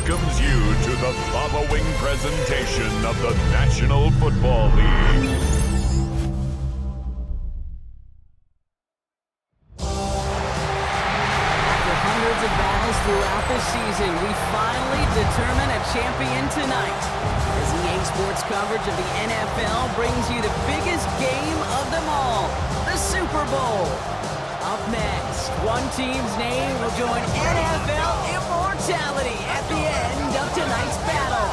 welcomes you to the following presentation of the National Football League. After hundreds of battles throughout the season, we finally determine a champion tonight. As EA Sports coverage of the NFL brings you the biggest game of them all, the Super Bowl. Up next, one team's name will join NFL immortality at the end of tonight's battle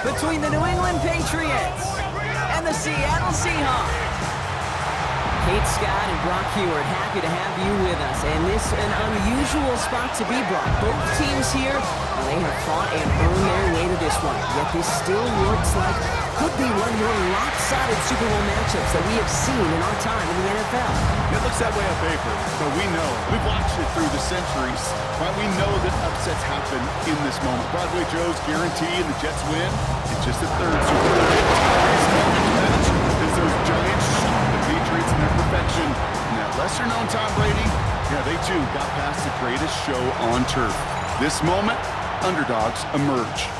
between the New England Patriots and the Seattle Seahawks. Kate Scott and Brock Heward, happy to have you with us. And this is an unusual spot to be, Brock. Both teams here, they have fought and earned their way to this one. Yet this still looks like could be one of the more lopsided Super Bowl matchups that we have seen in our time in the NFL. It looks that way on paper, but we know. We've watched it through the centuries. Right? We know that upsets happen in this moment. Broadway Joe's guarantee and the Jets win. It's just the third Super Bowl match as those Giants shock the Patriots in their perfection. And that lesser-known Tom Brady, yeah, they too got past the greatest show on turf. This moment, underdogs emerge.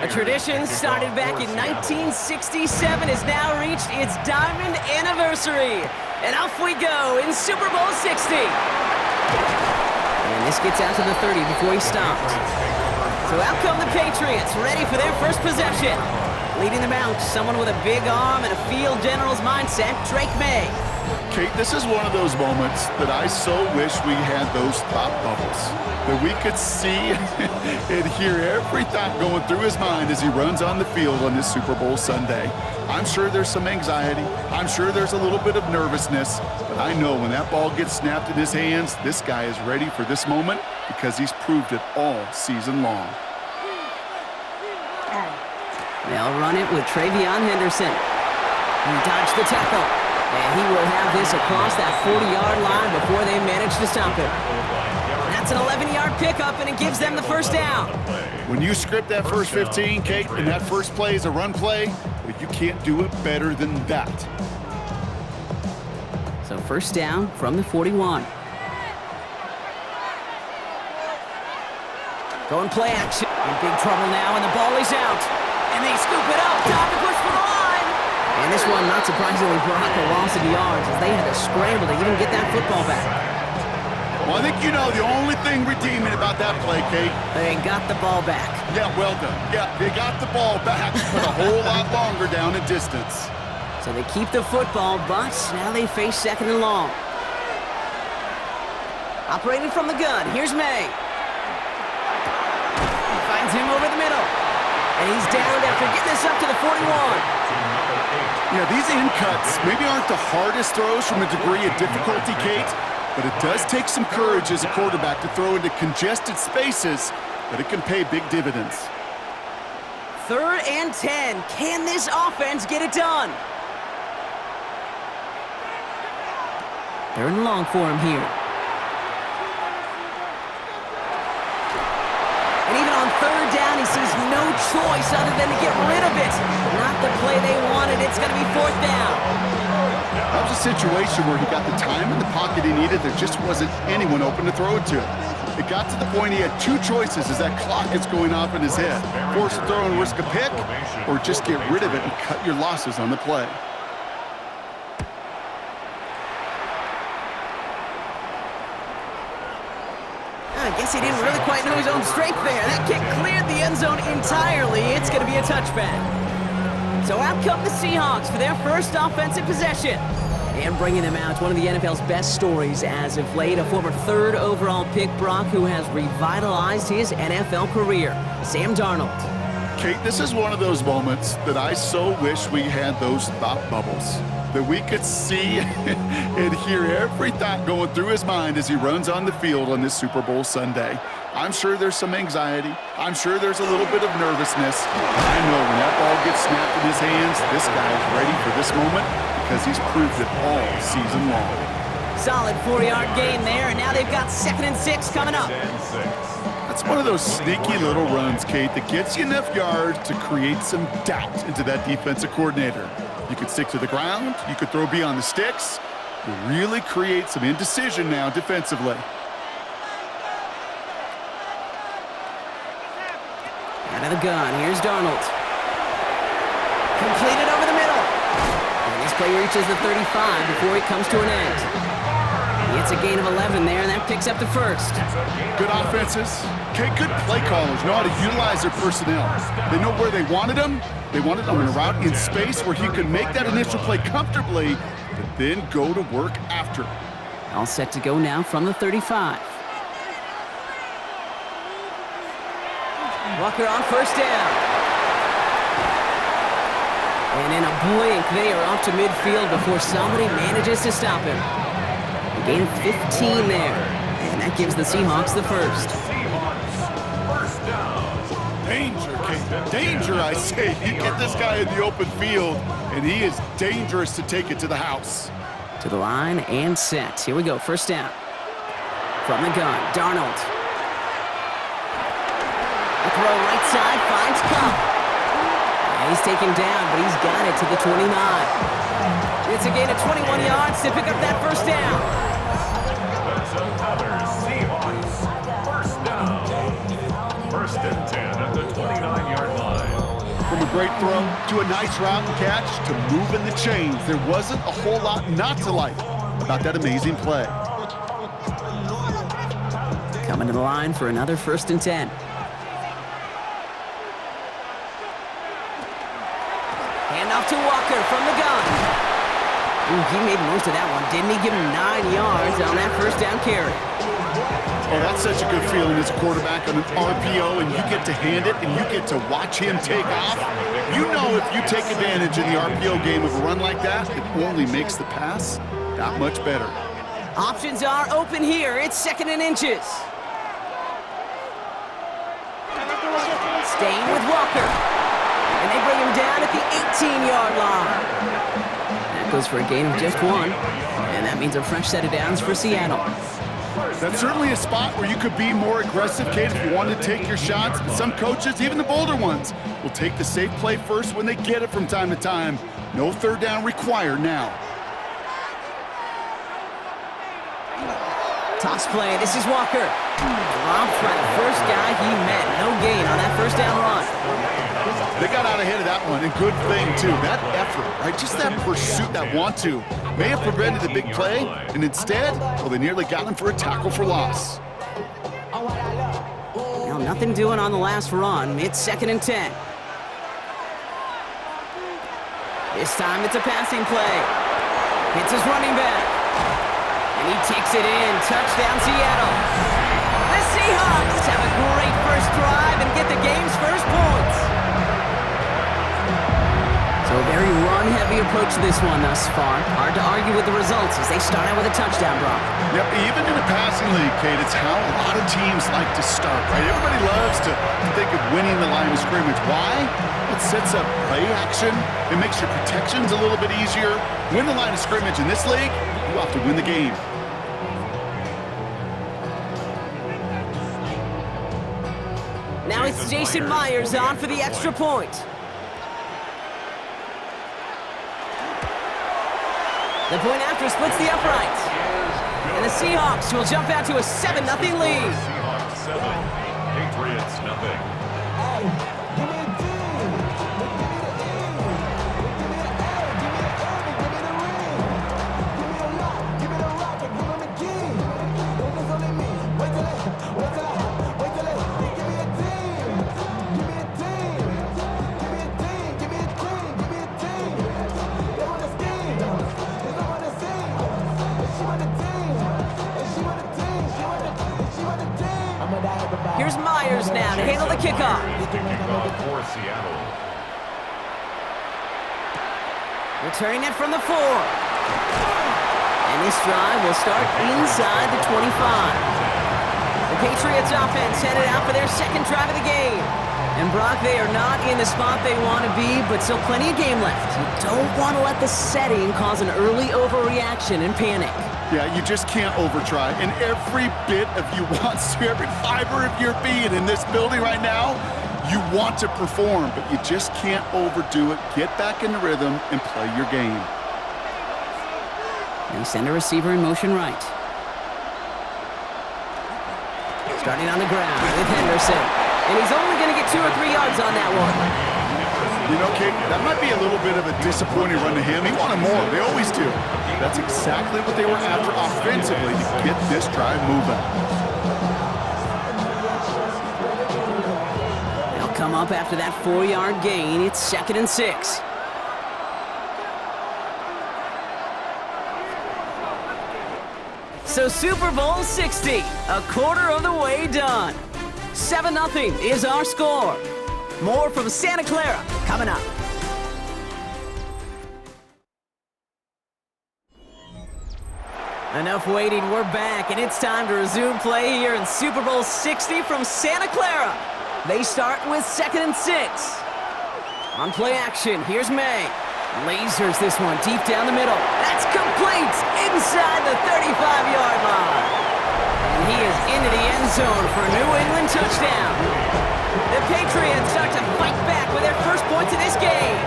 A tradition started back in 1967 has now reached its diamond anniversary. And off we go in Super Bowl 60. And this gets out to the 30 before he stopped. So out come the Patriots, ready for their first possession. Leading them out, someone with a big arm and a field general's mindset, Drake May. Kate, this is one of those moments that I so wish we had those thought bubbles. That we could see and hear every thought going through his mind as he runs on the field on this Super Bowl Sunday. I'm sure there's some anxiety. I'm sure there's a little bit of nervousness. But I know when that ball gets snapped in his hands, this guy is ready for this moment because he's proved it all season long. They'll run it with Travion Henderson. He dodged the tackle. And he will have this across that 40-yard line before they manage to stop it. That's an 11-yard pickup, and it gives them the first down. When you script that first 15, Kate, and that first play is a run play, you can't do it better than that. So first down from the 41. Going play action. In big trouble now, and the ball is out. And they scoop it up. Time to push for the line. And this one, not surprisingly, brought a loss of yards as they had to scramble to even get that football back. Well, I think you know the only thing redeeming about that play, Kate. They got the ball back. Yeah, well done. Yeah, they got the ball back, but a whole lot longer down in distance. So they keep the football, but now they face second and long. Operating from the gun, here's May. Finds him over the middle. And he's down after getting this up to the 41. Yeah, these in cuts maybe aren't the hardest throws from a degree of difficulty, Kate, but it does take some courage as a quarterback to throw into congested spaces, but it can pay big dividends. 3rd and 10. Can this offense get it done? They're in long for him here. And even on 3rd down, he sees no choice other than to get rid of it. Not the play they wanted. It's going to be 4th down. That was a situation where he got the time in the pocket he needed. There just wasn't anyone open to throw it to. It got to the point he had two choices as that clock is going off in his head. Force a throw and risk a pick, or just get rid of it and cut your losses on the play. I guess he didn't really quite know his own strength there. That kick cleared the end zone entirely. It's going to be a touchback. So out come the Seahawks for their first offensive possession. And bringing them out, one of the NFL's best stories as of late, a former 3rd overall pick, Brock, who has revitalized his NFL career, Sam Darnold. Kate, this is one of those moments that I so wish we had those thought bubbles. That we could see and hear every thought going through his mind as he runs on the field on this Super Bowl Sunday. I'm sure there's some anxiety. I'm sure there's a little bit of nervousness. I know when that ball gets snapped in his hands, this guy is ready for this moment because he's proved it all season long. Solid 4-yard gain there, and now they've got 2nd and 6 coming up. That's one of those sneaky little runs, Kate, that gets you enough yards to create some doubt into that defensive coordinator. You could stick to the ground, you could throw beyond the sticks. You really create some indecision now defensively. Out of the gun, here's Darnold. Completed over the middle. And this play reaches the 35 before he comes to an end. It's a gain of 11 there, and that picks up the first. Good offenses. Okay, good play callers know how to utilize their personnel. They know where they wanted them. They wanted them in a route in space where he could make that initial play comfortably, but then go to work after. All set to go now from the 35. Walker on first down. And in a blink, they are off to midfield before somebody manages to stop him. A gain of 15 there, and that gives the Seahawks the first. Danger, Kate. Danger, I say. You get this guy in the open field, and he is dangerous to take it to the house. To the line and set. Here we go, first down. From the gun, Darnold. A throw right side, finds Cup. And he's taken down, but he's got it to the 29. It's a gain of 21 yards to pick up that first down. That's another Seahawks first down. 1st and 10 at the 29-yard line. From a great throw to a nice route and catch to moving the chains, there wasn't a whole lot not to like about that amazing play. Coming to the line for another 1st and 10. Handoff to Walker from the gun. Ooh, he made most of that one, didn't he? Give him 9 yards on that first down carry. Oh, that's such a good feeling as a quarterback on an RPO, and you get to hand it, and you get to watch him take off. You know if you take advantage in the RPO game of a run like that, it only makes the pass that much better. Options are open here. It's 2nd and inches. Staying with Walker. And they bring him down at the 18-yard line. That goes for a gain of just 1. And that means a fresh set of downs for Seattle. That's certainly a spot where you could be more aggressive, Kate, if you wanted to take your shots. But some coaches, even the bolder ones, will take the safe play first when they get it from time to time. No 3rd down required now. Toss play. This is Walker. Dropped by the first guy he met. No gain on that first down run. They got out ahead of that one, and good thing, too. That effort, right? Just that pursuit, that want-to, may have prevented the big play, and instead, well, they nearly got him for a tackle for loss. Well, nothing doing on the last run. It's 2nd and 10. This time it's a passing play. It's his running back. And he takes it in. Touchdown, Seattle. The Seahawks have a great first drive and get the game's first points. So a very run-heavy approach to this one thus far. Hard to argue with the results as they start out with a touchdown drop. Yep, even in a passing league, Kate, it's how a lot of teams like to start, right? Everybody loves to think of winning the line of scrimmage. Why? It sets up play action. It makes your protections a little bit easier. Win the line of scrimmage in this league, you have to win the game. Now it's Jason Myers on for the extra point. The point after splits the uprights. And the Seahawks will jump out to a 7-0 lead. Seahawks 7, Patriots nothing. Here's Myers now to handle the kickoff. Kickoff for Seattle. Returning it from the 4. And this drive will start inside the 25. The Patriots offense headed out for their 2nd drive of the game. And Brock, they are not in the spot they want to be, but still plenty of game left. You don't want to let the setting cause an early overreaction and panic. Yeah, you just can't overtry. And every bit of you wants to, every fiber of your being in this building right now, you want to perform, but you just can't overdo it. Get back in the rhythm and play your game. They send a receiver in motion right. Starting on the ground with Henderson. And he's only going to get 2 or 3 yards on that one. You know, Kate, that might be a little bit of a disappointing run to him. He wanted more. They always do. That's exactly what they were after offensively to get this drive moving. They'll come up after that 4-yard gain. It's 2nd and 6. So Super Bowl 60, a quarter of the way done. 7-0 is our score. More from Santa Clara coming up. Enough waiting, we're back, and it's time to resume play here in Super Bowl 60 from Santa Clara. They start with 2nd and 6. On play action, here's May. Lasers this one deep down the middle. That's complete inside the 35-yard line. And he is into the end zone for a New England touchdown. The Patriots start to fight back with their first points of this game.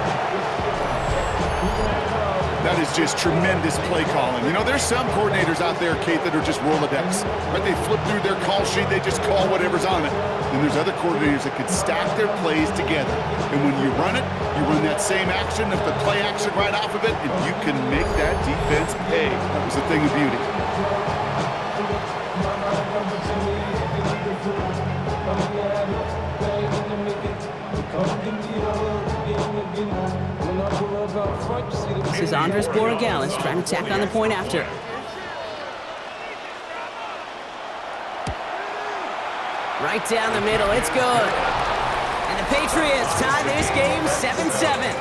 That is just tremendous play calling. You know, there's some coordinators out there, Kate, that are just Rolodex. Right? They flip through their call sheet, they just call whatever's on it. And there's other coordinators that can stack their plays together. And when you run it, you run that same action, if the play action right off of it, and you can make that defense pay. That was a thing of beauty. This is Andres Borregales trying to tack on the point after. Right down the middle, it's good. And the Patriots tie this game 7-7.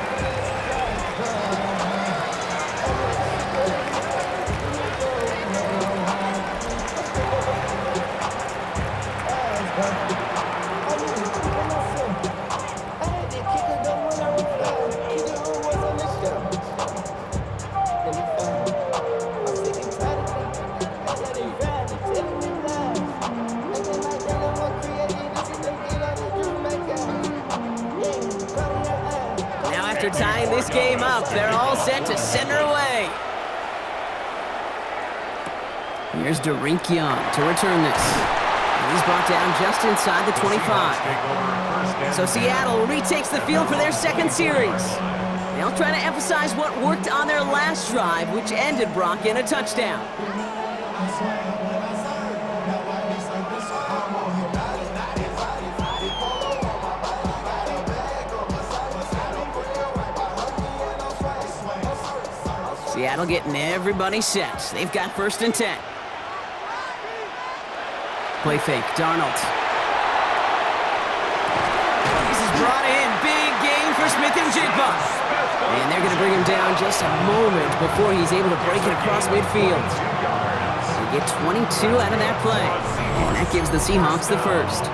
After tying this game up, they're all set to send her away. Here's Derink Young to return this. And he's brought down just inside the 25. So Seattle retakes the field for their second series. They'll try to emphasize what worked on their last drive, which ended Brock in a touchdown. Seattle getting everybody set. They've got 1st and 10. Play fake, Darnold. This is brought in. Big gain for Smith and Jigba. And they're going to bring him down just a moment before he's able to break it across midfield. They get 22 out of that play. And that gives the Seahawks the first.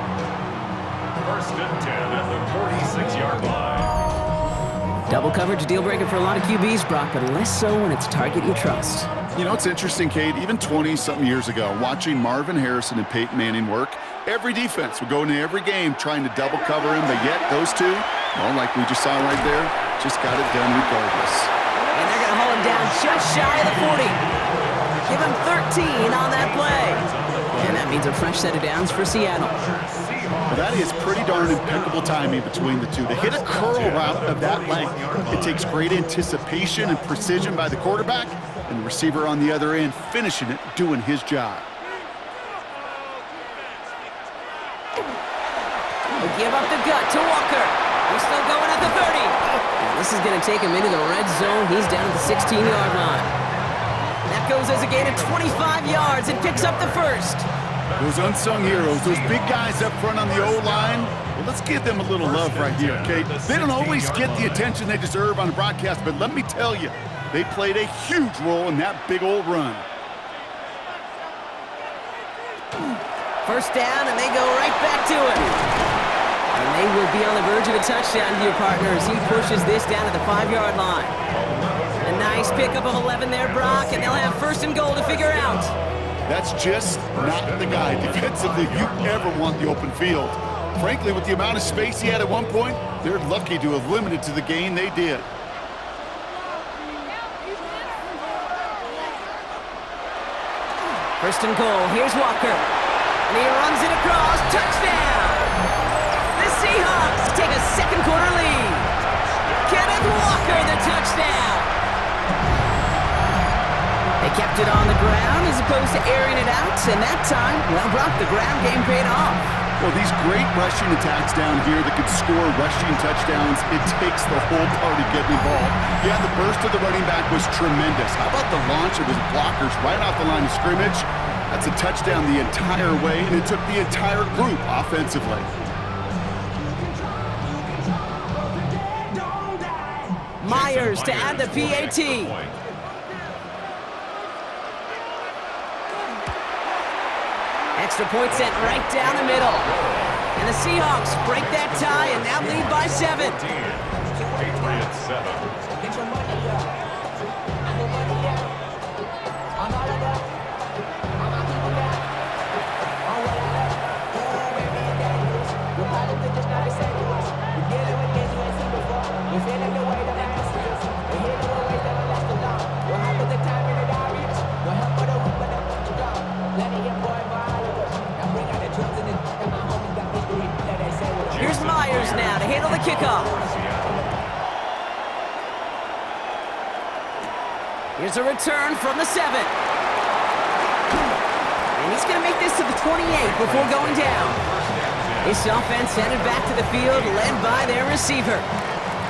1st and 10 at the 46-yard line. Double coverage deal breaker for a lot of QBs, Brock, but less so when it's a target you trust. You know, it's interesting, Kate, even 20-something years ago, watching Marvin Harrison and Peyton Manning work, every defense would go into every game trying to double cover him, but yet those two, well, like we just saw right there, just got it done regardless. And they're going to haul him down just shy of the 40. Give him 13 on that play. And that means a fresh set of downs for Seattle. Well, that is pretty darn impeccable timing between the two. They hit a curl route of that length. It takes great anticipation and precision by the quarterback, and the receiver on the other end finishing it, doing his job. They give up the gut to Walker. He's still going at the 30. And this is going to take him into the red zone. He's down at the 16-yard line. That goes as a gain of 25 yards and picks up the first. Those unsung heroes, those big guys up front on the O-line, well, let's give them a little love right here, okay? They don't always get the attention they deserve on the broadcast, but let me tell you, they played a huge role in that big old run. First down, and they go right back to it. And they will be on the verge of a touchdown here, partners. He pushes this down to the 5-yard line. A nice pickup of 11 there, Brock, and they'll have first and goal to figure out. That's just not the guy defensively you ever want the open field. Frankly, with the amount of space he had at one point, they're lucky to have limited to the gain they did. First and goal, here's Walker. And he runs it across, touchdown! The Seahawks take a second quarter lead. Kenneth Walker, the touchdown! They kept it on the ground as opposed to airing it out, and that time, well, Brock, the ground game paid off. Well, these great rushing attacks down here that could score rushing touchdowns, it takes the whole party getting involved. Yeah, the burst of the running back was tremendous. How about the launch of his blockers right off the line of scrimmage? That's a touchdown the entire way, and it took the entire group offensively. Myers to add the PAT. Extra point sent right down the middle. And the Seahawks break that tie and now lead by 7. Patriots 7. Here's Myers now to handle the kickoff. Here's a return from the 7. And he's going to make this to the 28 before going down. This offense headed back to the field, led by their receiver.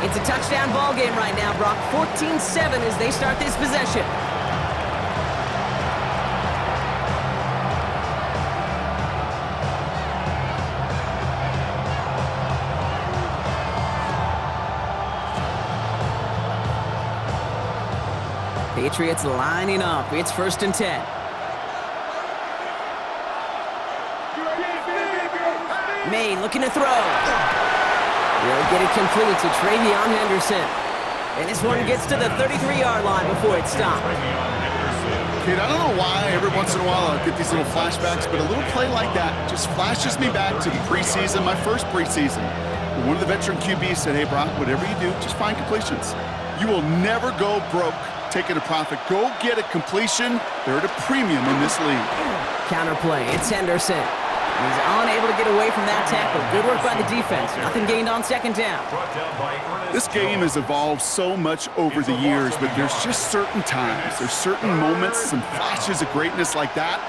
It's a touchdown ball game right now, Brock. 14-7 as they start this possession. Patriots lining up. It's 1st and 10. May looking to throw. Will get it complete to Travion Henderson. And this one gets to the 33-yard line before it stopped. Kid, I don't know why every once in a while I get these little flashbacks, but a little play like that just flashes me back to the preseason, my first preseason. One of the veteran QBs said, hey, Brock, whatever you do, just find completions. You will never go broke taking a profit. Go get a completion. They're at a premium in this league. Counterplay. It's Henderson. He's unable to get away from that tackle. Good work by the defense. Nothing gained on 2nd down. This game has evolved so much over the years, but there's just certain times, there's certain moments, some flashes of greatness like that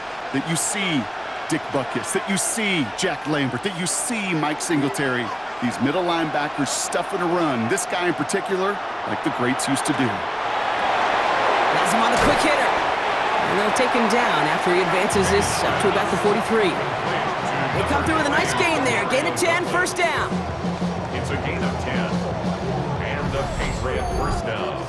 you see Dick Butkus, that you see Jack Lambert, that you see Mike Singletary. These middle linebackers stuffing a run. This guy in particular, like the greats used to do. Has him on a quick hitter. And they'll take him down after he advances this up to about the 43. They come through with a nice gain there. Gain of 10, 1st down. It's a gain of 10. And the Patriot 1st down.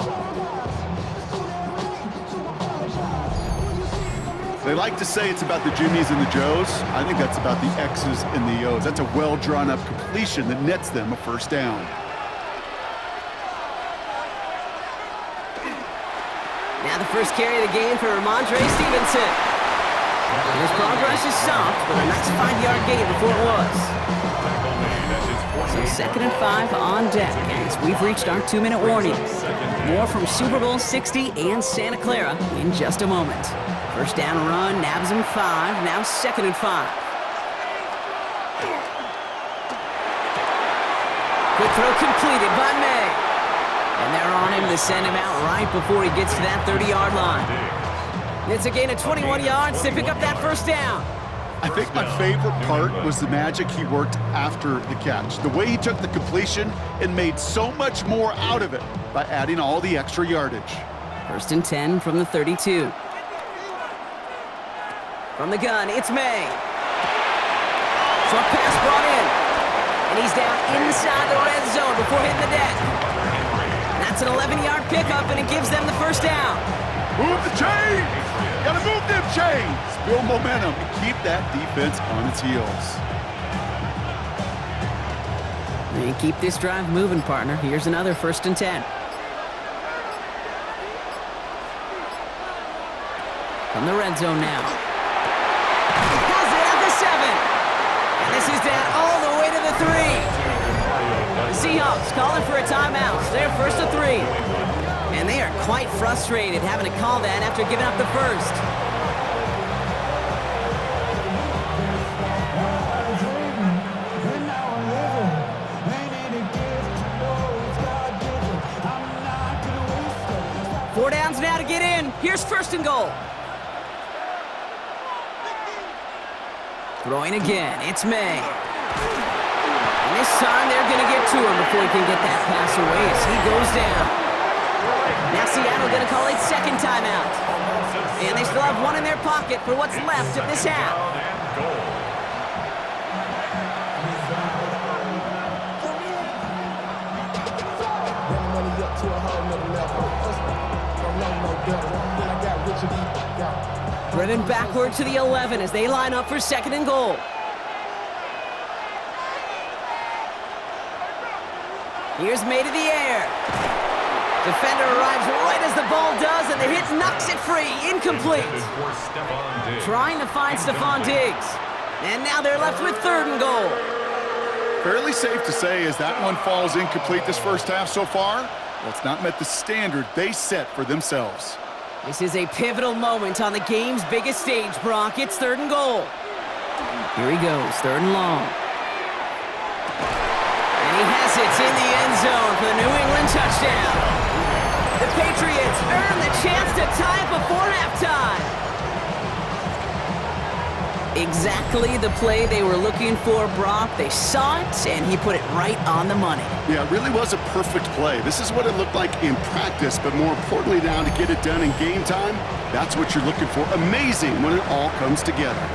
They like to say it's about the Jimmies and the Joes. I think that's about the X's and the O's. That's a well-drawn-up completion that nets them a 1st down. Now the first carry of the game for Ramondre Stevenson. His progress is stopped, but a nice 5-yard gain before it was. So 2nd and 5 on deck as we've reached our 2-minute warning. More from Super Bowl 60 and Santa Clara in just a moment. 1st down run, nabs him 5, now 2nd and 5. Quick throw completed by May. And they're on him to send him out right before he gets to that 30-yard line. It's a gain of 21 yards to pick up that 1st down. I think my favorite part was the magic he worked after the catch. The way he took the completion and made so much more out of it by adding all the extra yardage. 1st and 10 from the 32. From the gun, it's May. Short pass brought in. And he's down inside the red zone before hitting the deck. That's an 11-yard pickup, and it gives them the 1st down. Move the chains! Gotta move them chains! Build momentum and keep that defense on its heels. And keep this drive moving, partner. Here's another 1st and 10. From the red zone now. Has it at the 7. And this is down all the way to the 3. The Seahawks calling for a timeout. They're 1st and 3. And they are quite frustrated having to call that after giving up the 1st. Four downs now to get in. Here's 1st and goal. Throwing again. It's May. And this time they're going to get to him before he can get that pass away as he goes down. Now Seattle going to call it 2nd timeout. And they still have one in their pocket for what's left of this half. Driven backward to the 11 as they line up for 2nd and goal. Here's May to the air. Defender arrives right as the ball does, and the hit knocks it free. Incomplete. Trying to find Stephon Diggs. And now they're left with 3rd and goal. Fairly safe to say as that one falls incomplete this first half so far. Well, it's not met the standard they set for themselves. This is a pivotal moment on the game's biggest stage, Brock. It's 3rd and goal. Here he goes, 3rd and long. And he has it in the end zone for the New England touchdown. The Patriots earn the chance to tie it before halftime. Exactly the play they were looking for, Brock. They saw it, and he put it right on the money. Yeah, it really was a perfect play. This is what it looked like in practice, but more importantly now to get it done in game time, that's what you're looking for. Amazing when it all comes together.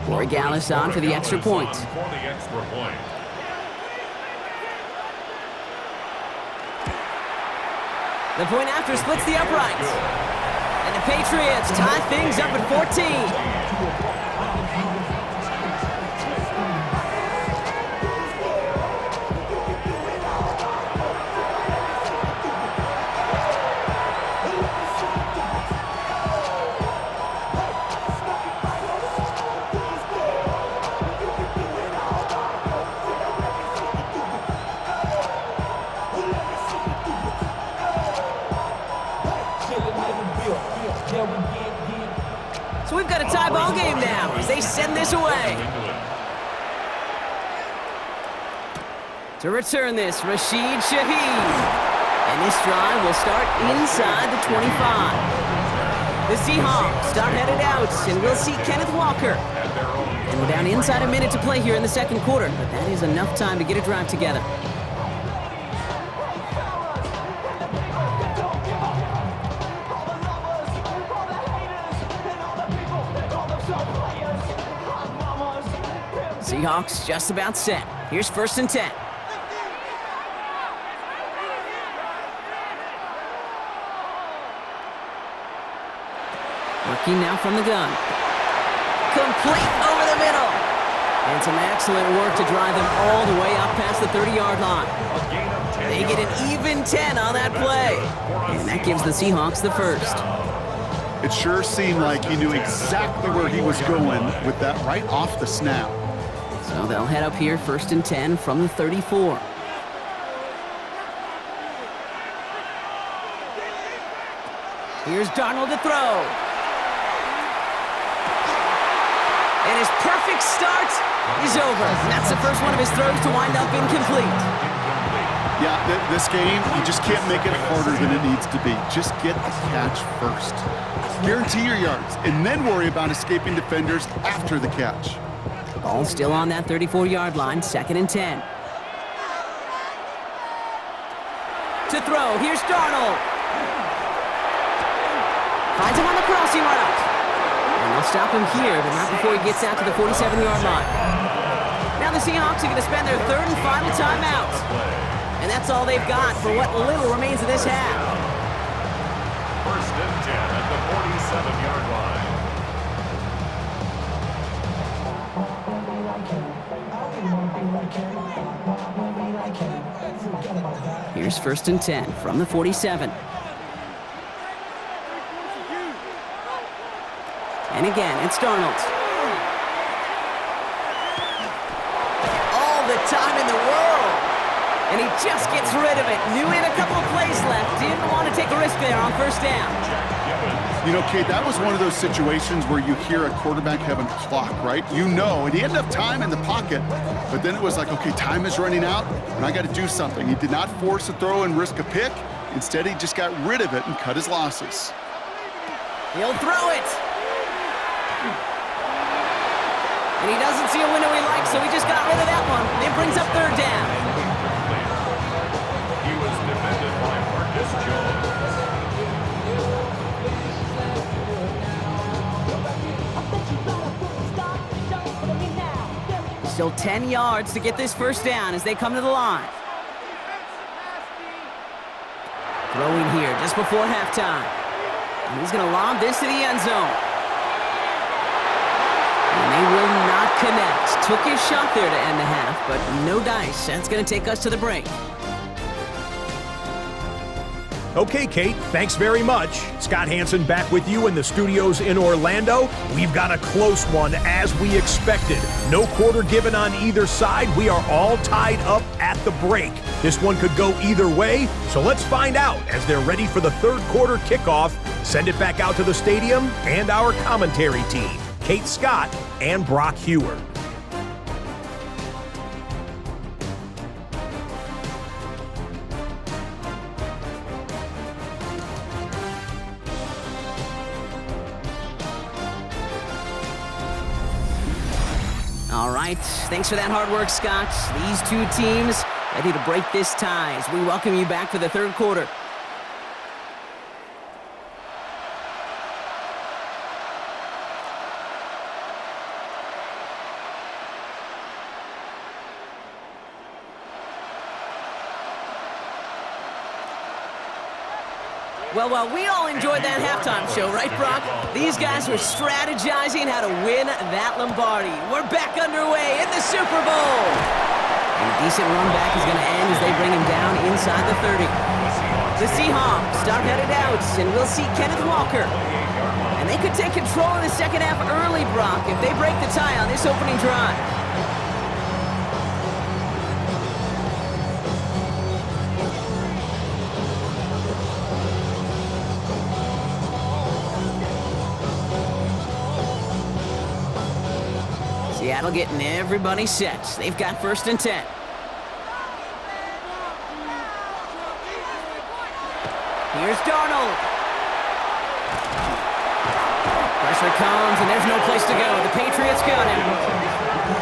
Corey Gallis on for the extra point. The point after splits the uprights. And the Patriots tie things up at 14. So we've got a tie ball game now as they send this away. To return this, Rashid Shaheed. And this drive will start inside the 25. The Seahawks start headed out, and we'll see Kenneth Walker. And we're down inside a minute to play here in the 2nd quarter, but that is enough time to get a drive together. Seahawks just about set. Here's 1st and 10. Working now from the gun. Complete over the middle. And some excellent work to drive them all the way up past the 30-yard line. They get an even 10 on that play. And that gives the Seahawks the 1st. It sure seemed like he knew exactly where he was going with that right off the snap. So they'll head up here, 1st and 10 from the 34. Here's Darnold to throw. And his perfect start is over. That's the first one of his throws to wind up incomplete. Yeah, this game, you just can't make it harder than it needs to be. Just get the catch first. Guarantee your yards, and then worry about escaping defenders after the catch. Ball still on that 34-yard line, 2nd and 10. To throw, here's Darnold. Finds him on the crossing route. And they'll stop him here, but not before he gets out to the 47-yard line. Now the Seahawks are going to spend their 3rd and final timeout. And that's all they've got for what little remains of this half. 1st and 10 at the 47-yard line. Here's 1st and 10 from the 47. And again, it's Darnold. All the time in the world. And he just gets rid of it. Knew he had a couple of plays left. Didn't want to take a risk there on 1st down. You know, Kate, that was one of those situations where you hear a quarterback having a clock, right? You know, and he had enough time in the pocket, but then it was like, okay, time is running out, and I got to do something. He did not force a throw and risk a pick. Instead, he just got rid of it and cut his losses. He'll throw it. And he doesn't see a window he likes, so he just got rid of that one. It brings up 3rd down. He was defended by Marcus Jones. Still 10 yards to get this 1st down as they come to the line. Throwing here just before halftime. And he's going to lob this to the end zone. And they will not connect. Took his shot there to end the half, but no dice. That's going to take us to the break. Okay, Kate, thanks very much. Scott Hansen back with you in the studios in Orlando. We've got a close one as we expected. No quarter given on either side. We are all tied up at the break. This one could go either way, so let's find out as they're ready for the 3rd quarter kickoff. Send it back out to the stadium and our commentary team, Kate Scott and Brock Hewer. All right, thanks for that hard work, Scott. These two teams ready to break this tie as we welcome you back for the 3rd quarter. Well, we all enjoyed that halftime show, right, Brock? These guys were strategizing how to win that Lombardi. We're back underway in the Super Bowl. And a decent run back is going to end as they bring him down inside the 30. The Seahawks start headed out, and we'll see Kenneth Walker. And they could take control of the 2nd half early, Brock, if they break the tie on this opening drive. Seattle getting everybody set. They've got 1st and 10. Here's Darnold. Pressure comes, and there's no place to go. The Patriots got him.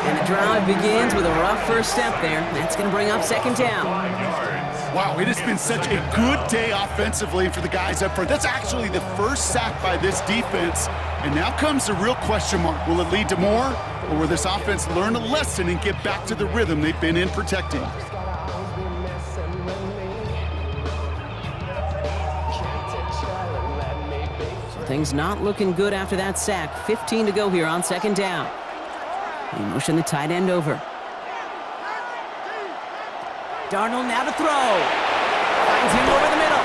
And the drive begins with a rough 1st step there. That's going to bring up 2nd down. Wow, it has been such a good day offensively for the guys up front. That's actually the 1st sack by this defense. And now comes the real question mark. Will it lead to more? Or will this offense learn a lesson and get back to the rhythm they've been in protecting? So things not looking good after that sack. 15 to go here on 2nd down. He motioned the tight end over. Darnold now to throw. Finds him over the middle.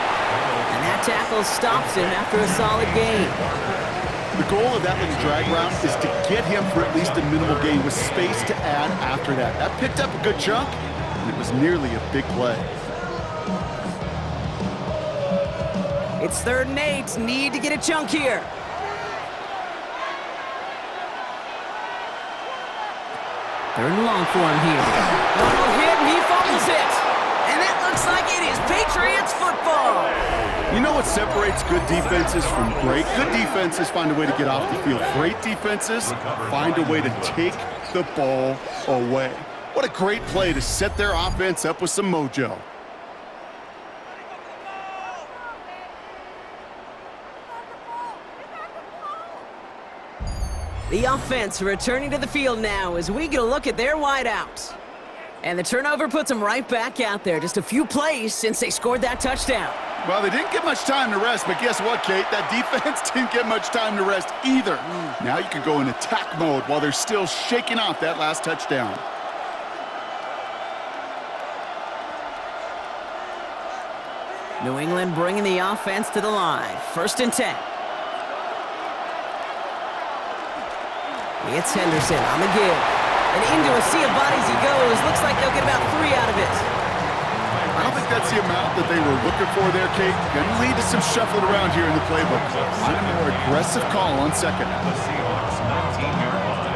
And that tackle stops him after a solid gain. The goal of that little drag route is to get him for at least a minimal gain with space to add after that. That picked up a good chunk, and it was nearly a big play. It's 3rd and 8. Need to get a chunk here. Third and long for him here. Darnold hit, and he fumbles it. And it looks like it is Patriots football. You know what separates good defenses from great? Good defenses find a way to get off the field. Great defenses find a way to take the ball away. What a great play to set their offense up with some mojo. The offense returning to the field now as we get a look at their wideouts. And the turnover puts them right back out there. Just a few plays since they scored that touchdown. Well, they didn't get much time to rest, but guess what, Kate? That defense didn't get much time to rest either. Now you can go in attack mode while they're still shaking off that last touchdown. New England bringing the offense to the line. 1st and 10. It's Henderson on the give. And into a sea of bodies he goes. Looks like they'll get about 3 out of it. I don't think that's the amount that they were looking for there, Kate. Going to lead to some shuffling around here in the playbook. Find a more aggressive call on 2nd. The Seahawks 19-yard line.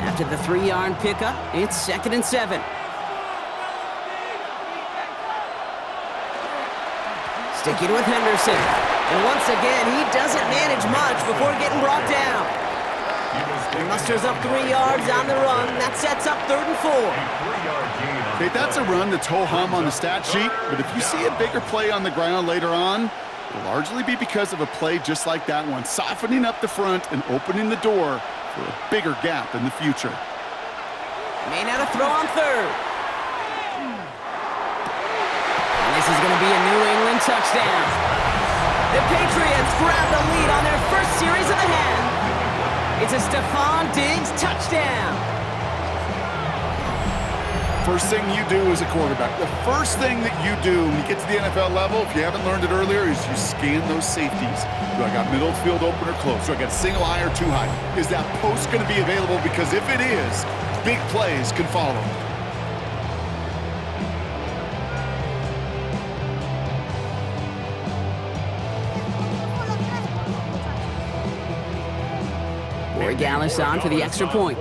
After the 3-yard pickup, it's 2nd and 7. Sticking with Henderson. And once again, he doesn't manage much before getting brought down. He musters up 3 yards on the run. That sets up 3rd and 4. Okay, that's a run that's ho-hum on the stat sheet, but if you see a bigger play on the ground later on, it'll largely be because of a play just like that one, softening up the front and opening the door for a bigger gap in the future. May not have throw on 3rd. And this is going to be a New England touchdown. The Patriots grab the lead on their first series of the half. It's a Stephon Diggs touchdown. First thing you do as a quarterback, the first thing that you do when you get to the NFL level, if you haven't learned it earlier, is you scan those safeties. Do I got middle field open or close? Do I got single high or 2 high? Is that post going to be available? Because if it is, big plays can follow. Dallas on for the extra point.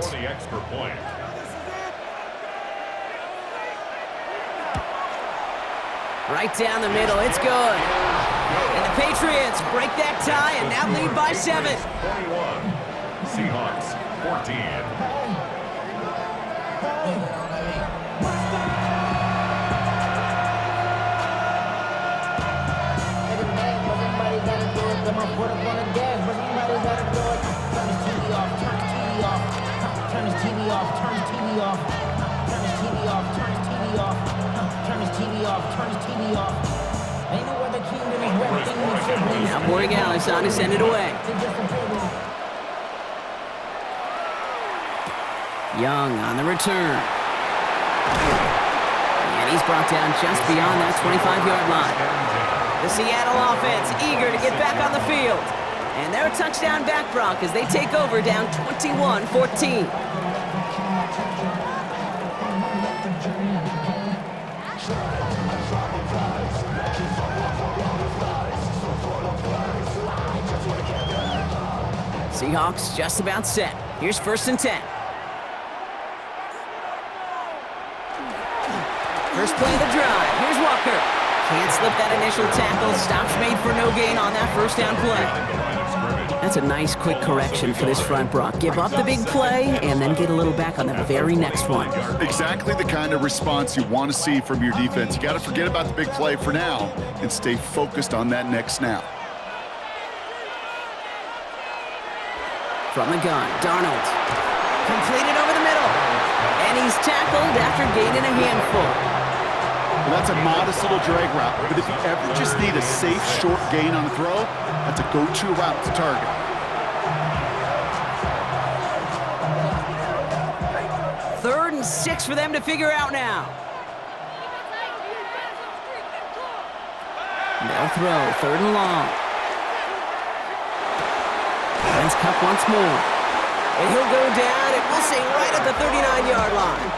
Right down the middle, it's good. And the Patriots break that tie and now lead by 7. 21. Seahawks 14. Now Borregales on to send it away. Young on the return. And he's brought down just beyond that 25-yard line. The Seattle offense eager to get back on the field. And they're a touchdown back, Brock, as they take over down 21-14. Seahawks just about set. Here's 1st and 10. First play of the drive. Here's Walker. Can't slip that initial tackle. Stops made for no gain on that 1st down play. That's a nice quick correction for this front, Brock. Give up the big play and then get a little back on the very next one. Exactly the kind of response you want to see from your defense. You got to forget about the big play for now and stay focused on that next snap. From the gun, Darnold. Completed over the middle. And he's tackled after gaining a handful. Well, that's a modest little drag route, but if you ever just need a safe, short gain on the throw, that's a go-to route to target. Third and 6 for them to figure out now. They'll throw, 3rd and long. Hands cup once more. And he'll go down, and we'll say right at the 39-yard line.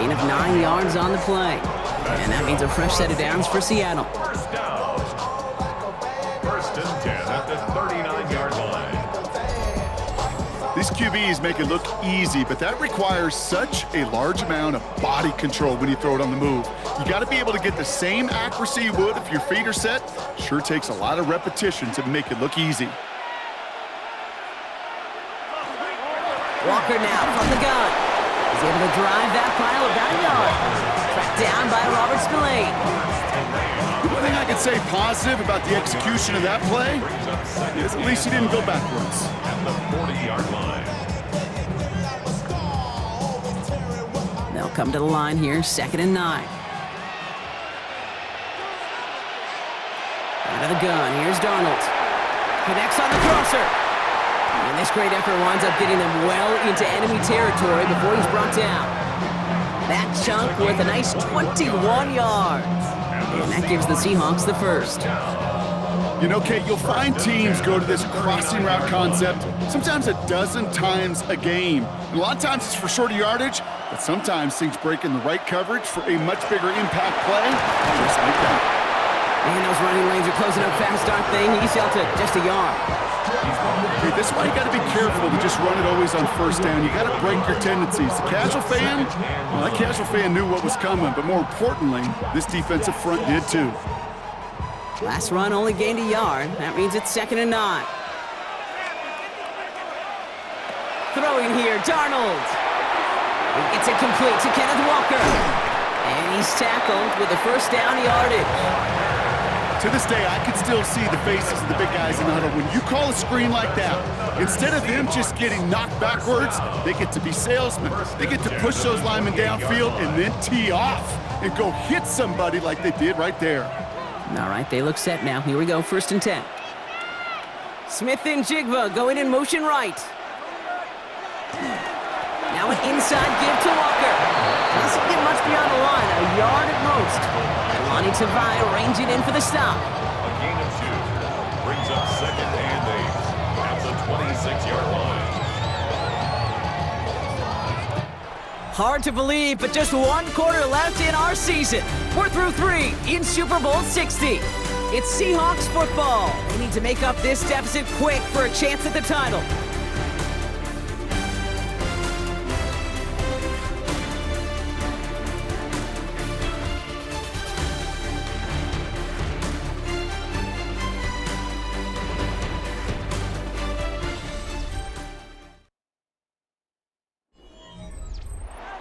Gain of 9 yards on the play. And that means a fresh set of downs for Seattle. First down. 1st and 10 at the 39-yard line. These QBs make it look easy, but that requires such a large amount of body control when you throw it on the move. You got to be able to get the same accuracy you would if your feet are set. Sure takes a lot of repetition to make it look easy. Walker now from the gun. He's able to drive that pile about a yard. Tracked down by Robert Spillane. The one thing I can say positive about the execution of that play is at least he didn't go backwards. At the 40-yard line. They'll come to the line here, 2nd and 9. Out of the gun, here's Darnold. Connects on the crosser. And this great effort winds up getting them well into enemy territory before he's brought down. That chunk worth a nice 21 yards. And that gives the Seahawks the first. You know, Kate, you'll find teams go to this crossing route concept sometimes a dozen times a game. And a lot of times it's for shorter yardage, but sometimes things break in the right coverage for a much bigger impact play, just like that. Man, those running lanes are closing up fast, aren't they? He's held to just a yard. Okay, this is why you got to be careful to just run it always on first down. You got to break your tendencies. The casual fan, well, that casual fan knew what was coming, but more importantly, this defensive front did too. Last run only gained a yard. That means it's 2nd and 9. Throwing here, Darnold. It's it complete to Kenneth Walker. And he's tackled with the first down yardage. To this day, I can still see the faces of the big guys in the huddle. When you call a screen like that, instead of them just getting knocked backwards, they get to be salesmen. They get to push those linemen downfield and then tee off and go hit somebody like they did right there. All right, they look set now. Here we go, 1st and 10. Smith and Jigba going in motion right. Now an inside give to Walker. Doesn't get much beyond the line, a yard at most. Lonnie Tavai ranging in for the stop. A gain of 2 brings up 2nd and 8 at the 26-yard line. Hard to believe, but just 1 quarter left in our season. We're through 3 in Super Bowl 60. It's Seahawks football. They need to make up this deficit quick for a chance at the title.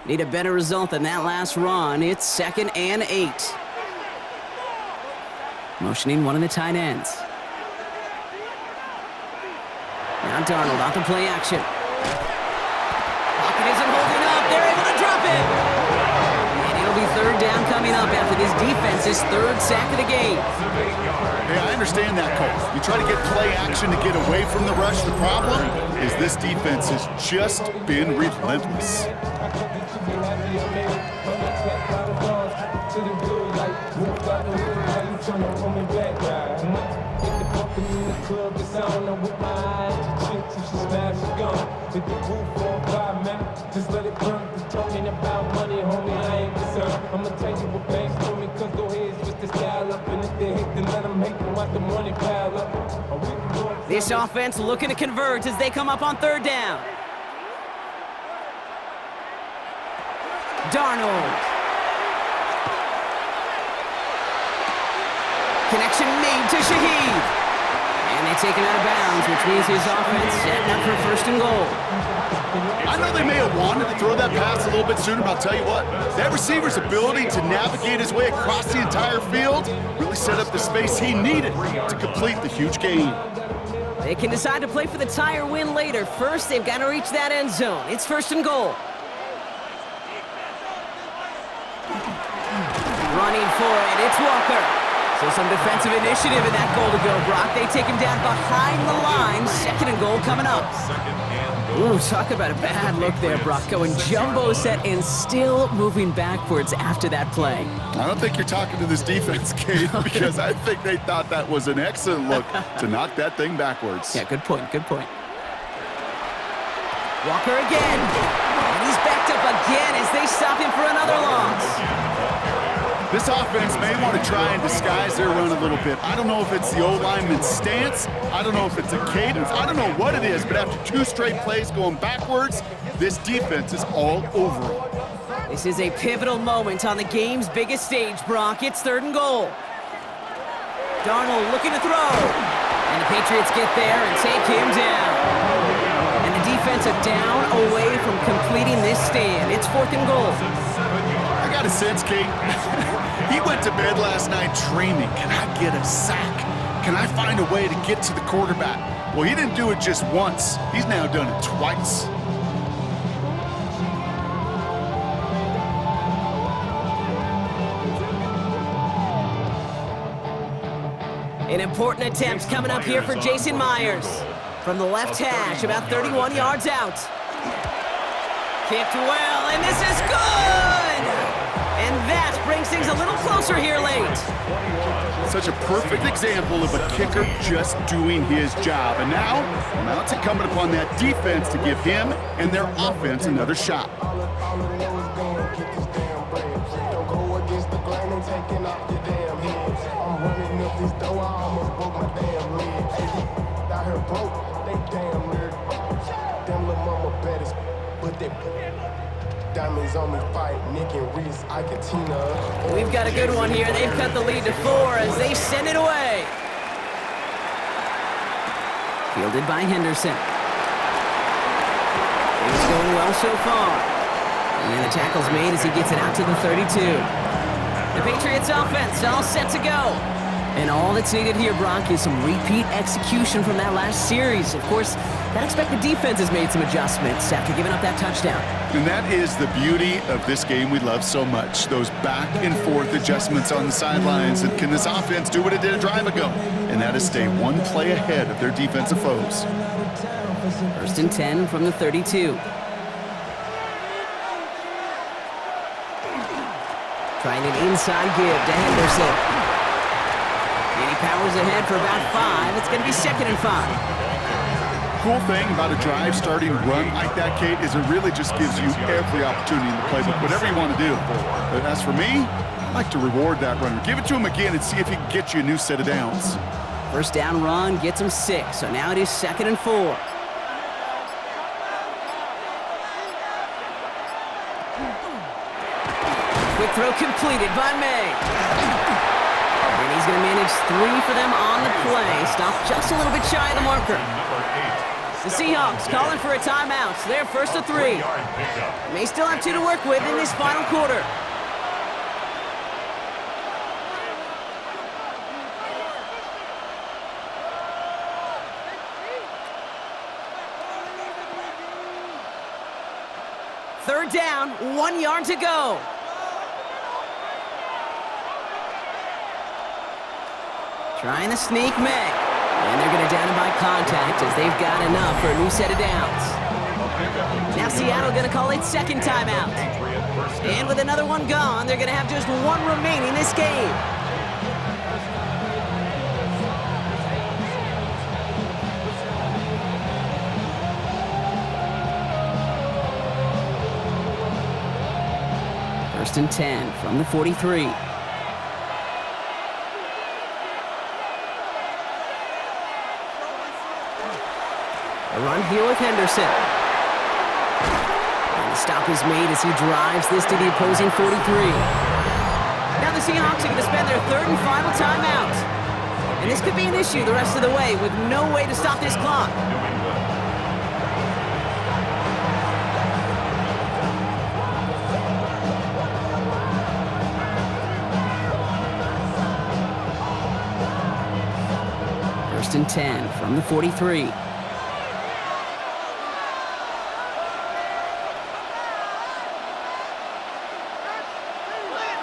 Need a better result than that last run. It's 2nd and 8. Motioning one of the tight ends. Now Darnold out to play action. Pocket isn't holding up. They're able to drop it. And it'll be 3rd down coming up after this defense's 3rd sack of the game. Hey, I understand that, Cole. You try to get play action to get away from the rush. The problem is this defense has just been relentless. This offense looking to converge as they come up on 3rd down. Darnold. Connection made to Shaheed. And they take him out of bounds, which means his offense setting up for 1st and goal. I know they may have wanted to throw that pass a little bit sooner, but I'll tell you what, that receiver's ability to navigate his way across the entire field really set up the space he needed to complete the huge gain. They can decide to play for the tie or win later. First, they've got to reach that end zone. It's 1st and goal. Running for it, it's Walker. So some defensive initiative in that goal to go, Brock. They take him down behind the line. 2nd and goal coming up. Ooh, talk about a bad look there, Brock. Going jumbo set and still moving backwards after that play. I don't think you're talking to this defense, Kate, because I think they thought that was an excellent look to knock that thing backwards. Yeah, good point, good point. Walker again. And he's backed up again as they stop him for another loss. This offense may want to try and disguise their run a little bit. I don't know if it's the old lineman's stance. I don't know if it's a cadence. I don't know what it is, but after 2 straight plays going backwards, this defense is all over it. This is a pivotal moment on the game's biggest stage, Brock. It's 3rd and goal. Darnold looking to throw. And the Patriots get there and take him down. And the defense a down away from completing this stand. It's 4th and goal. I got a sense, Kate. He went to bed last night dreaming, can I get a sack? Can I find a way to get to the quarterback? Well, he didn't do it just once. He's now done it twice. An important attempt coming up here for Jason Myers. From the left hash, about 31 yards out. Kicked well, and this is good! And that brings things a little closer here late. Such a perfect example of a kicker just doing his job. And now it's incumbent upon that defense to give him and their offense another shot. We've got a good one here. They've cut the lead to 4 as they send it away. Fielded by Henderson. He's going well so far. And the tackle's made as he gets it out to the 32. The Patriots offense all set to go. And all that's needed here, Brock, is some repeat execution from that last series. Of course, that expected defense has made some adjustments after giving up that touchdown. And that is the beauty of this game we love so much. Those back and forth adjustments on the sidelines. And can this offense do what it did a drive ago? And that is stay one play ahead of their defensive foes. 1st and 10 from the 32. Trying an inside give to Henderson. And he powers ahead for about 5. It's going to be 2nd and 5. Cool thing about a drive starting run like that, Kate, is it really just gives you every opportunity in the playbook, whatever you want to do. But as for me, I like to reward that runner. Give it to him again and see if he can get you a new set of downs. 1st down run gets him 6, so now it is 2nd and 4. Quick throw completed by May. And he's going to manage 3 for them on the play. Stopped just a little bit shy of the marker. The Seahawks calling for a timeout. So they're 1st and 3. May still have 2 to work with in this final quarter. Third down, 1 yard to go. Trying to sneak May. And they're going to down him by contact as they've got enough for a new set of downs. Now Seattle going to call its 2nd timeout. And with another one gone, they're going to have just 1 remaining this game. First and 10 from the 43. A run here with Henderson. And the stop is made as he drives this to the opposing 43. Now the Seahawks are going to spend their 3rd and final timeout. And this could be an issue the rest of the way with no way to stop this clock. First and 10 from the 43.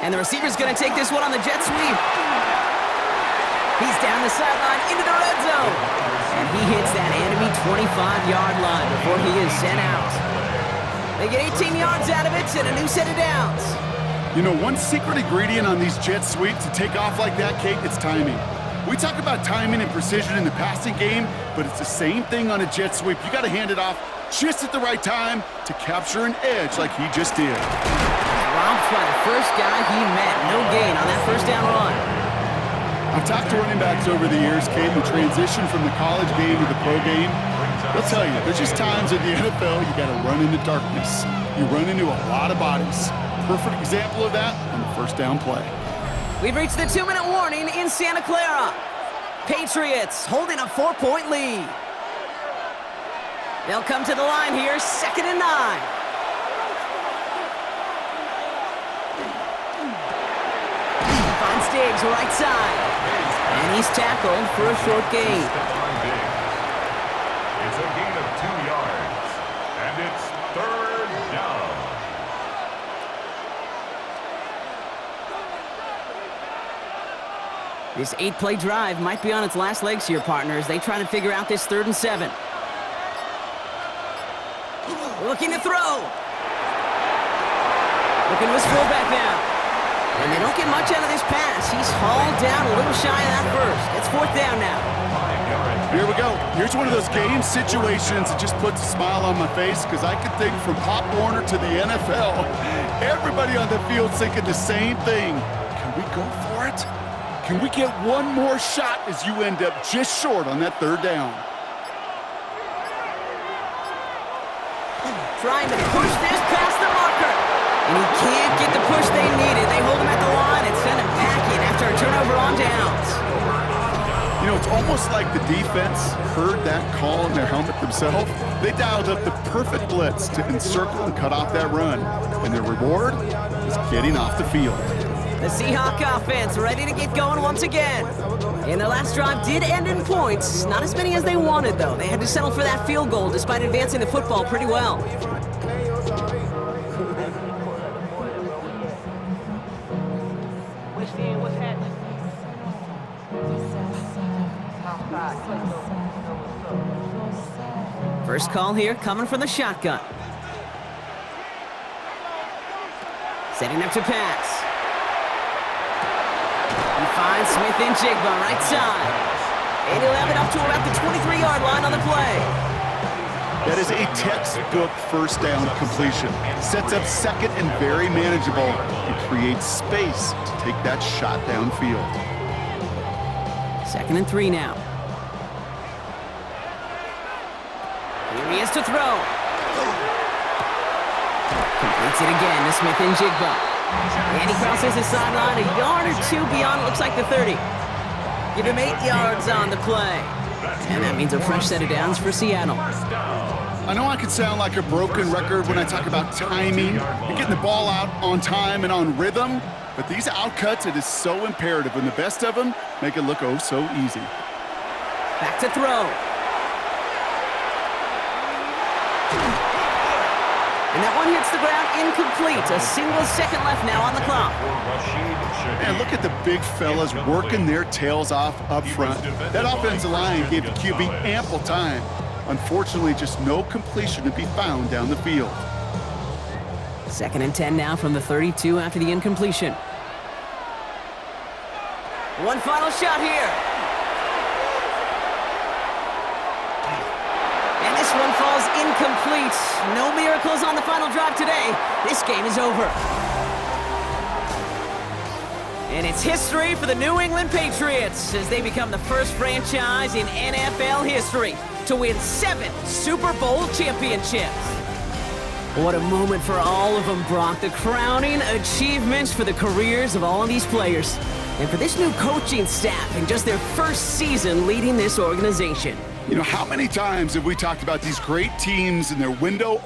And the receiver's going to take this one on the jet sweep. He's down the sideline into the red zone. And he hits that enemy 25-yard line before he is sent out. They get 18 yards out of it and a new set of downs. You know, one secret ingredient on these jet sweeps to take off like that, Kate, it's timing. We talk about timing and precision in the passing game, but it's the same thing on a jet sweep. You got to hand it off just at the right time to capture an edge like he just did. Robbed by the first guy he met. No gain on that 1st down run. I've talked to running backs over the years, Kate, the transition from the college game to the pro game. They'll tell you, there's just times in the NFL you got to run into darkness. You run into a lot of bodies. Perfect example of that on the 1st down play. We've reached the 2-minute warning in Santa Clara. Patriots holding a 4-point lead. They'll come to the line here, 2nd and 9. Finds Diggs right side. And he's tackled for a short gain. It's a gain of 2 yards. And it's 3rd down. This 8-play drive might be on its last legs here, partners. They try to figure out this 3rd and 7. Looking to throw. Looking to his fullback now. And they don't get much out of this pass. He's hauled down a little shy of that first. It's 4th down now. Here we go. Here's one of those game situations that just puts a smile on my face because I can think from Pop Warner to the NFL. Everybody on the field thinking the same thing. Can we go for it? Can we get one more shot as you end up just short on that 3rd down? Trying to push this past the marker. And he can't get the push they needed. They hold him at the line and send him packing after a turnover on downs. You know, it's almost like the defense heard that call in their helmet themselves. They dialed up the perfect blitz to encircle and cut off that run. And their reward is getting off the field. The Seahawks offense ready to get going once again. And their last drive did end in points. Not as many as they wanted, though. They had to settle for that field goal despite advancing the football pretty well. First call here coming from the shotgun. Setting up to pass. He finds Smith and Jigba right side. And he'll have it up to about the 23-yard line on the play. That is a textbook first down completion. Sets up second and very manageable and creates space to take that shot downfield. 2nd and 3 now. Here he is to throw. Completes it again to Smith and Jigba. And he crosses the sideline a yard or 2 beyond, looks like the 30. Give him 8 yards on the play. And that means a fresh set of downs for Seattle. I know I can sound like a broken record when I talk about timing and getting the ball out on time and on rhythm, but these outcuts, it is so imperative, and the best of them make it look oh so easy. Back to throw. And that one hits the ground incomplete. A single second left now on the clock. And look at the big fellas working their tails off up front. That offensive line gave the QB ample time. Unfortunately, just no completion to be found down the field. 2nd and 10 now from the 32 after the incompletion. One final shot here. And this one falls incomplete. No miracles on the final drive today. This game is over. And it's history for the New England Patriots as they become the first franchise in NFL history to win 7 Super Bowl championships. What a moment for all of them, Brock. The crowning achievements for the careers of all of these players. And for this new coaching staff in just their first season leading this organization. You know, how many times have we talked about these great teams and their window